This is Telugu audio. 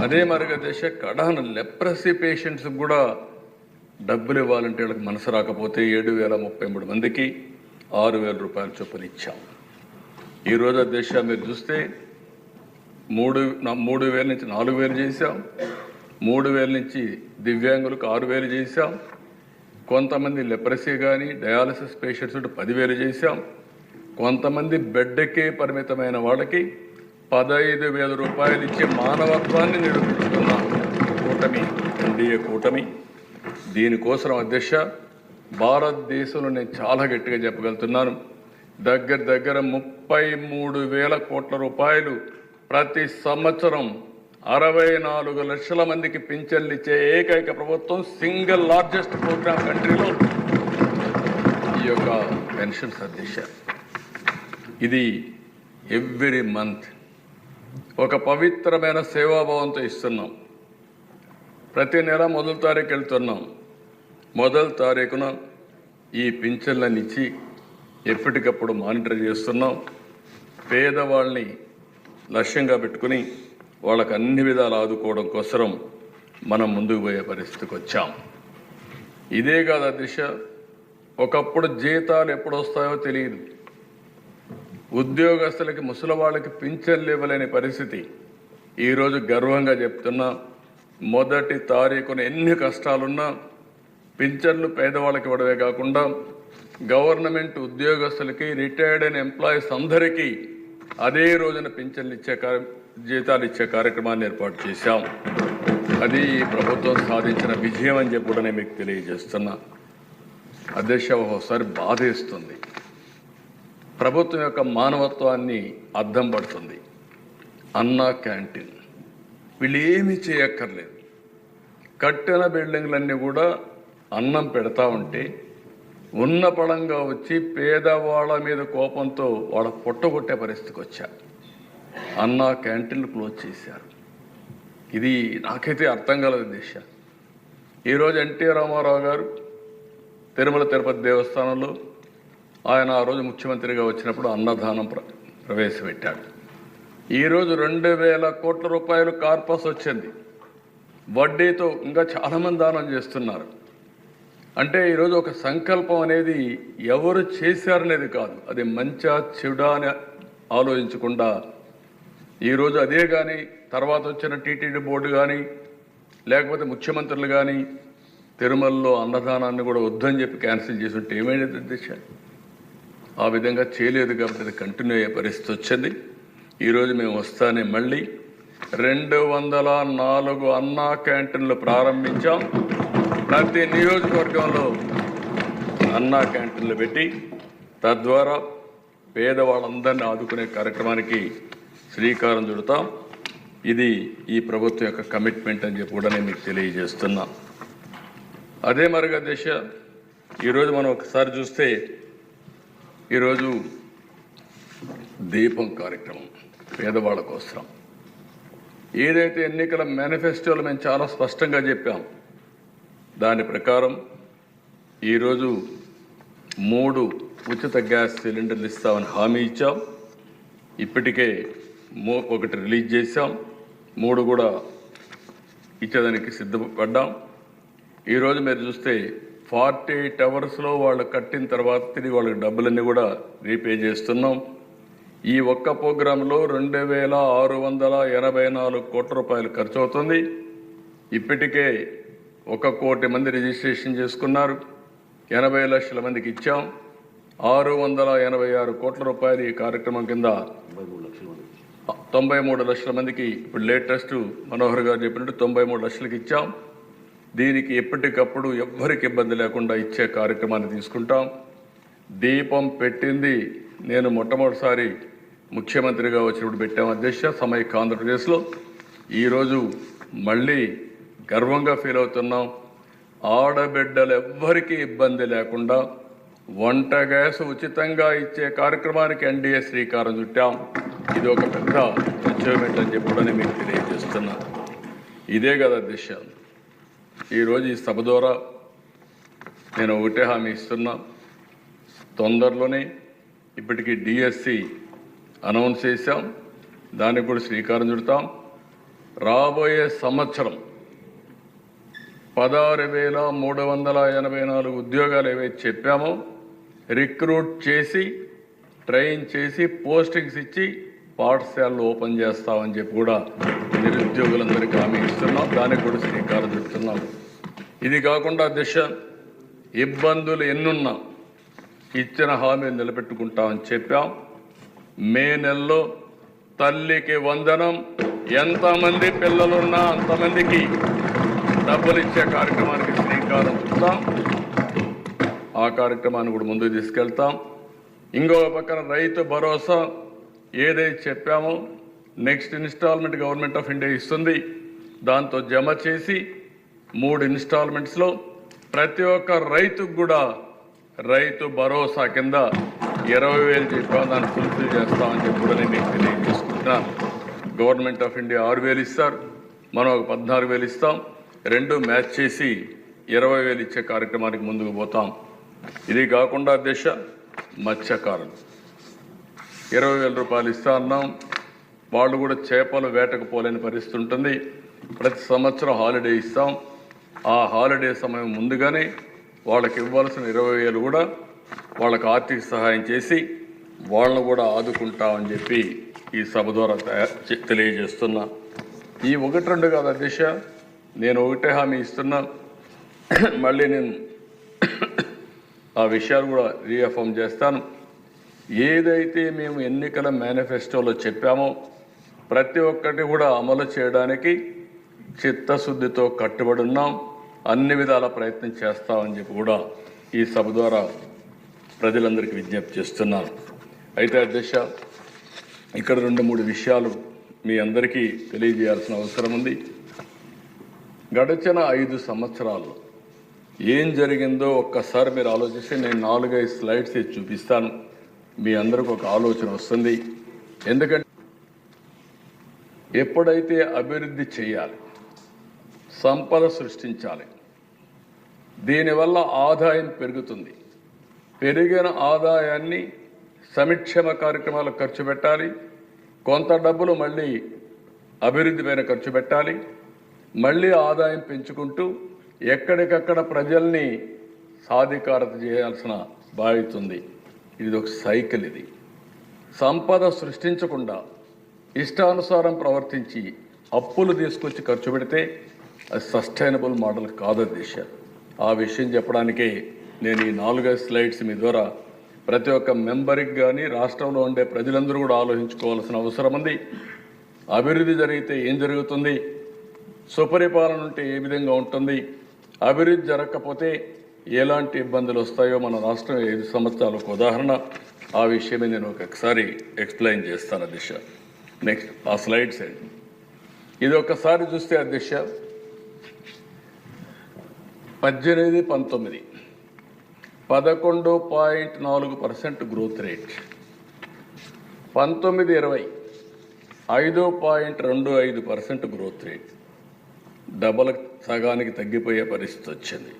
అదే మరిగా దేశ కడాన లెప్రసీ పేషెంట్స్ కూడా డబ్బులు ఇవ్వాలంటే వాళ్ళకి మనసు రాకపోతే 7,033 మందికి 6,000 రూపాయల చొప్పున ఇచ్చాం. ఈరోజు దేశ మీరు చూస్తే 3,000 నుంచి 4,000 చేశాం, 3,000 నుంచి దివ్యాంగులకు 6,000 చేశాం, కొంతమంది లెప్రసీ కానీ డయాలసిస్ పేషెంట్స్ 10,000 చేశాం, కొంతమంది బెడ్కే పరిమితమైన వాళ్ళకి 15,000 రూపాయలు ఇచ్చే మానవత్వాన్ని నిరూపించుకున్న కూటమి ఎన్డీఏ కూటమి. దీనికోసం అధ్యక్ష భారతదేశంలో నేను చాలా గట్టిగా చెప్పగలుగుతున్నాను, దగ్గర 33,000 కోట్ల రూపాయలు ప్రతి సంవత్సరం 64 లక్షల మందికి పింఛన్లు ఇచ్చే ఏకైక ప్రభుత్వం, సింగిల్ లార్జెస్ట్ ప్రోగ్రామ్ కంట్రీలో ఈ యొక్క పెన్షన్స్ అధ్యక్ష. ఇది ఎవ్రీ మంత్ ఒక పవిత్రమైన సేవాభావంతో ఇస్తున్నాం. ప్రతి నెల మొదటి తారీఖు వెళ్తున్నాం. మొదటి తారీఖున ఈ పింఛన్లను ఇచ్చి ఎప్పటికప్పుడు మానిటర్ చేస్తున్నాం. పేదవాళ్ళని లక్ష్యంగా పెట్టుకుని వాళ్ళకు అన్ని విధాలు ఆదుకోవడం కోసం మనం ముందుకు పోయే పరిస్థితికి వచ్చాం. ఇదే కాదు దిశ, ఒకప్పుడు జీతాలు ఎప్పుడు వస్తాయో తెలియదు, ఉద్యోగస్తులకి ముసలి వాళ్ళకి పింఛన్లు ఇవ్వలేని పరిస్థితి. ఈరోజు గర్వంగా చెప్తున్నా, మొదటి తారీఖున ఎన్ని కష్టాలున్నా పింఛన్లు పేదవాళ్ళకి ఇవ్వడమే కాకుండా గవర్నమెంట్ ఉద్యోగస్తులకి, రిటైర్డ్ అయిన ఎంప్లాయీస్ అందరికీ అదే రోజున పింఛన్లు జీతాలు ఇచ్చే కార్యక్రమాన్ని ఏర్పాటు చేశాం. అది ఈ ప్రభుత్వం సాధించిన విజయం అని చెప్పి కూడా నేను మీకు తెలియజేస్తున్నా. అధ్యక్ష, ఒకసారి బాధేస్తుంది, ప్రభుత్వం యొక్క మానవత్వాన్ని అద్దం పడుతుంది. అన్నా క్యాంటీన్ వీళ్ళు ఏమీ చేయక్కర్లేదు, కట్టిన బిల్డింగ్లన్నీ కూడా అన్నం పెడతా ఉంటే ఉన్న పడంగా వచ్చి పేదవాళ్ళ మీద కోపంతో వాళ్ళ పొట్టగొట్టే పరిస్థితికి వచ్చారు. అన్నా క్యాంటీన్లు క్లోజ్ చేశారు. ఇది నాకైతే అర్థం కలదు దిశ. ఈరోజు ఎన్టీ రామారావు గారు తిరుమల తిరుపతి దేవస్థానంలో ఆయన ఆ రోజు ముఖ్యమంత్రిగా వచ్చినప్పుడు అన్నదానం ప్రవేశపెట్టాడు. ఈరోజు 2,000 కోట్ల రూపాయలు కార్పస్ వచ్చింది, వడ్డీతో ఇంకా చాలామంది దానం చేస్తున్నారు. అంటే ఈరోజు ఒక సంకల్పం అనేది ఎవరు చేశారనేది కాదు, అది మంచా చెడా అని ఆలోచించకుండా ఈరోజు అదే కానీ తర్వాత వచ్చిన టీటీడీ బోర్డు కానీ లేకపోతే ముఖ్యమంత్రులు కానీ తిరుమలలో అన్నదానాన్ని కూడా వద్దని చెప్పి క్యాన్సిల్ చేసి ఉంటే ఏమైంది అధ్యక్ష? ఆ విధంగా చేయలేదు కాబట్టి అది కంటిన్యూ అయ్యే పరిస్థితి వచ్చింది. ఈరోజు మేము వస్తానే మళ్ళీ 204 అన్నా క్యాంటీన్లు ప్రారంభించాం. ప్రతి నియోజకవర్గంలో అన్నా క్యాంటీన్లు పెట్టి తద్వారా పేదవాళ్ళందరినీ ఆదుకునే కార్యక్రమానికి శ్రీకారం చుడతాం. ఇది ఈ ప్రభుత్వం యొక్క కమిట్మెంట్ అని చెప్పి కూడా నేను మీకు తెలియజేస్తున్నా. అదే మరిగా దిశ, ఈరోజు మనం ఒకసారి చూస్తే ఈరోజు దీపం కార్యక్రమం పేదవాళ్ళ కోసం ఏదైతే ఎన్నికల మేనిఫెస్టోలో మేము చాలా స్పష్టంగా చెప్పాం, దాని ప్రకారం ఈరోజు 3 ఉచిత గ్యాస్ సిలిండర్లు ఇస్తామని హామీ ఇచ్చాం. ఇప్పటికే 1 రిలీజ్ చేశాం, 3 కూడా ఇచ్చేదానికి సిద్ధపడ్డాం. ఈరోజు మీరు చూస్తే 48 అవర్స్లో వాళ్ళు కట్టిన తర్వాత తిరిగి వాళ్ళకి డబ్బులన్నీ కూడా రీపే చేస్తున్నాం. ఈ ఒక్క ప్రోగ్రాంలో 2,684 కోట్ల రూపాయలు ఖర్చు అవుతుంది. ఇప్పటికే 1 కోటి మంది రిజిస్ట్రేషన్ చేసుకున్నారు, 80 లక్షల మందికి ఇచ్చాం. 686 కోట్ల రూపాయలు ఈ కార్యక్రమం కింద 93 లక్షల మందికి ఇప్పుడు లేటెస్ట్ మనోహర్ గారు చెప్పినట్టు 93 లక్షలకి ఇచ్చాం. దీనికి ఎప్పటికప్పుడు ఎవ్వరికి ఇబ్బంది లేకుండా ఇచ్చే కార్యక్రమాన్ని తీసుకుంటాం. దీపం పెట్టింది నేను మొట్టమొదటిసారి ముఖ్యమంత్రిగా వచ్చినప్పుడు పెట్టాం అధ్యక్ష, సమైక్య ఆంధ్రప్రదేశ్లో. ఈరోజు మళ్ళీ గర్వంగా ఫీల్ అవుతున్నాం. ఆడబిడ్డలు ఎవ్వరికీ ఇబ్బంది లేకుండా వంట గ్యాస్ ఉచితంగా ఇచ్చే కార్యక్రమానికి ఎన్డీఏ శ్రీకారం చుట్టాం. ఇది ఒక పెద్ద అచీవ్మెంట్ అని చెప్పి కూడా నేను మీకు తెలియజేస్తున్నా. ఇదే కదా అధ్యక్ష, ఈరోజు ఈ సభ ద్వారా నేను ఒకటే హామీ ఇస్తున్నా, తొందరలోనే ఇప్పటికీ డిఎస్సి అనౌన్స్ చేశాం, దానికి కూడా శ్రీకారం చుడతాం. రాబోయే సంవత్సరం 16,384 ఉద్యోగాలు ఏవైతే చెప్పామో రిక్రూట్ చేసి ట్రైన్ చేసి పోస్టింగ్స్ ఇచ్చి పాఠశాలలు ఓపెన్ చేస్తామని చెప్పి కూడా నిరుద్యోగులందరికీ హామీ ఇస్తున్నాం. దానికి కూడా శ్రీకారం చుడుతున్నాం. ఇది కాకుండా దిశ ఇబ్బందులు ఎన్నున్నా ఇచ్చిన హామీలు నిలబెట్టుకుంటామని చెప్పాం. మే నెలలో తల్లికి వందనం, ఎంతమంది పిల్లలున్నా అంతమందికి డబ్బులు ఇచ్చే కార్యక్రమానికి శ్రీకారం చుడతాం. ఆ కార్యక్రమాన్ని కూడా ముందుకు తీసుకెళ్తాం. ఇంకో పక్కన రైతు భరోసా ఏదైతే చెప్పామో next instalment government of India ఇస్తుంది. దాంతో జమ చేసి 3 ఇన్స్టాల్మెంట్స్లో ప్రతి ఒక్క రైతుకు కూడా రైతు భరోసా కింద 20,000 చెప్పాము. దాన్ని ఫుల్ఫిల్ చేస్తామని చెప్పి కూడా నేను మీకు తెలియజేసుకుంటున్నాను. గవర్నమెంట్ ఆఫ్ ఇండియా 6,000 ఇస్తారు, మనం ఒక 14,000 ఇస్తాం. 2 మ్యాచ్ చేసి 20,000 ఇచ్చే కార్యక్రమానికి ముందుకు పోతాం. ఇది కాకుండా దిశ మత్స్యకారులు 20,000 రూపాయలు ఇస్తా అన్నాం. వాళ్ళు కూడా చేపలు వేటకు పోలేని పరిస్థితి ఉంటుంది. ప్రతి సంవత్సరం హాలిడే ఇస్తాం. ఆ హాలిడే సమయం ముందుగానే వాళ్ళకి ఇవ్వాల్సిన 20,000 కూడా వాళ్ళకు ఆర్థిక సహాయం చేసి వాళ్ళను కూడా ఆదుకుంటామని చెప్పి ఈ సభ ద్వారా తెలియజేస్తున్నా. ఈ 1-2 కాదు అధ్యక్ష, నేను ఒకటే హామీ ఇస్తున్నా. మళ్ళీ నేను ఆ విషయాలు కూడా రీఅఫర్మ్ చేస్తాను. ఏదైతే మేము ఎన్నికల మేనిఫెస్టోలో చెప్పామో ప్రతి ఒక్కటి కూడా అమలు చేయడానికి చిత్తశుద్ధితో కట్టుబడి ఉన్నాం. అన్ని విధాల ప్రయత్నం చేస్తామని చెప్పి కూడా ఈ సభ ద్వారా ప్రజలందరికీ విజ్ఞప్తి చేస్తున్నాను. అయితే అధ్యక్ష, ఇక్కడ 2-3 విషయాలు మీ అందరికీ తెలియజేయాల్సిన అవసరం ఉంది. గడిచిన 5 సంవత్సరాల్లో ఏం జరిగిందో ఒక్కసారి మీరు ఆలోచిస్తే నేను 4-5 స్లైడ్స్ చూపిస్తాను. మీ అందరికి ఒక ఆలోచన వస్తుంది. ఎందుకంటే ఎప్పుడైతే అభివృద్ధి చేయాలి, సంపద సృష్టించాలి, దీనివల్ల ఆదాయం పెరుగుతుంది. పెరిగిన ఆదాయాన్ని సంక్షేమ కార్యక్రమాలకు ఖర్చు పెట్టాలి. కొంత డబ్బులు మళ్ళీ అభివృద్ధి పైన ఖర్చు పెట్టాలి. మళ్ళీ ఆదాయం పెంచుకుంటూ ఎక్కడికక్కడ ప్రజల్ని సాధికారత చేయాల్సిన బాధ్యత ఉంది. ఇది ఒక సైకిల్. ఇది సంపద సృష్టించకుండా ఇష్టానుసారం ప్రవర్తించి అప్పులు తీసుకొచ్చి ఖర్చు పెడితే అది సస్టైనబుల్ మోడల్ కాదు దిశ. ఆ విషయం చెప్పడానికే నేను ఈ 4-5 స్లైడ్స్ మీ ద్వారా ప్రతి ఒక్క మెంబర్కి కానీ రాష్ట్రంలో ఉండే ప్రజలందరూ కూడా ఆలోచించుకోవాల్సిన అవసరం ఉంది. అభివృద్ధి జరిగితే ఏం జరుగుతుంది, సుపరిపాలన ఉంటే ఏ విధంగా ఉంటుంది, అభివృద్ధి జరగకపోతే ఎలాంటి ఇబ్బందులు వస్తాయో మన రాష్ట్రం 5 సంవత్సరాలకు ఉదాహరణ. ఆ విషయమే నేను ఒకసారి ఎక్స్ప్లెయిన్ చేస్తాను అధ్యక్ష. నెక్స్ట్ ఆ స్లైడ్స్ అండి. ఇది ఒక్కసారి చూస్తే అధ్యక్ష 18-19 11.4% growth rate, 19-20 5.25% growth rate, double సగానికి తగ్గిపోయే పరిస్థితి వచ్చింది.